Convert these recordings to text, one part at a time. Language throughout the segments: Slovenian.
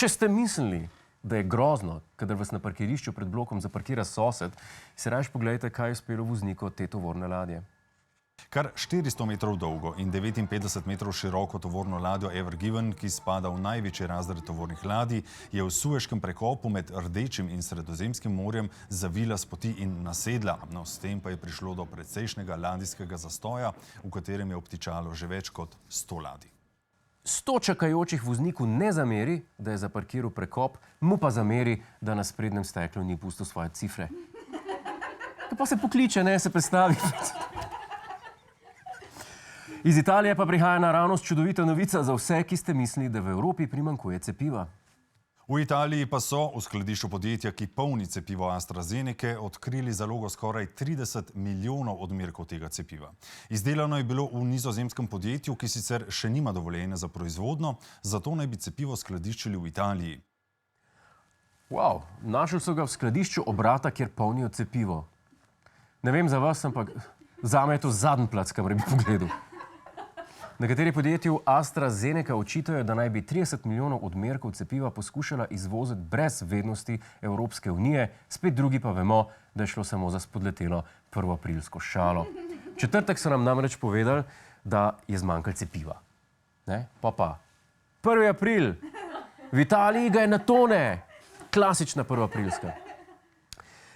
Če ste mislili, da je grozno, kadar vas na parkirišču pred blokom zaparkira sosed, se raje pogledajte, kaj je uspelo vozniku te tovorne ladje. Kar 400 metrov dolgo in 59 metrov široko tovorno ladjo Ever Given, ki spada v največji razred tovornih ladij, je v Sueškem prekopu med Rdečim in Sredozemskim morjem zavila s poti in nasedla. No, s tem pa je prišlo do precejšnjega ladijskega zastoja, v katerem je obtičalo že več kot 100 ladij. 100 čakajočih vozniku ne zameri, da je zaparkiral prekop, mu pa zameri, da na sprednjem steklu ni pustil svoje cifre. Pa se pokliče, ne, se predstavi. Iz Italije pa prihaja naravnost čudovita novica za vse, ki ste mislili, da v Evropi primanjkuje cepiva. V Italiji pa so v skladišču podjetja, ki polni cepivo AstraZenece, odkrili zalogo skoraj 30 milijonov odmerkov tega cepiva. Izdelano je bilo v nizozemskem podjetju, ki sicer še nima dovoljenja za proizvodnjo, zato naj bi cepivo skladiščili v Italiji. Wow, našli so ga v skladišču obrata, kjer polnijo cepivo. Ne vem za vas, ampak zame je to zadnji plac, kamor bi pogledal. Nekateri podjetju AstraZeneca očitajo, da naj bi 30 milijonov odmerkov cepiva poskušala izvoziti brez vednosti Evropske unije, spet drugi pa vemo, da je šlo samo za spodletelo prvoaprilsko šalo. V četrtek so nam namreč povedali, da je zmanjkalo cepiva. Ne? Pa. 1. april. V Italiji ga je na tone. Klasična prvoaprilska.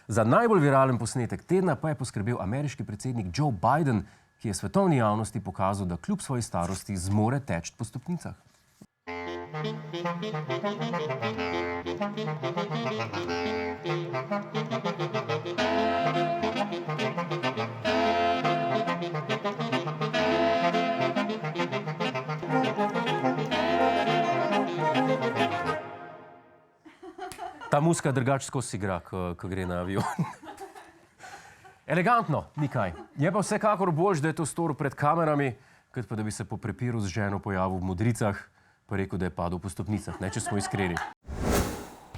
Za najbolj viralen posnetek tedna pa je poskrbel ameriški predsednik Joe Biden, ki je svetovni javnosti pokazal, da kljub svoji starosti zmore teči po stopnicah. Ta muska drugače skozi igra, ko gre na avion. Elegantno, ni kaj. Je pa vsekakor boljše, da je to storil pred kamerami, kot pa da bi se po prepiru z ženo pojavil v modricah, pa rekel, da je padel po stopnicah, ne, če smo iskreni.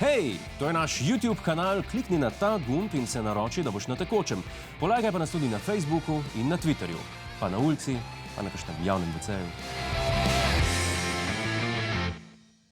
Hej, to je naš YouTube kanal, klikni na ta gumb in se naroči, da boš na tekočem. Polajkaj pa nas tudi na Facebooku in na Twitterju, pa na ulici, pa na kakšnem javnem WC-ju.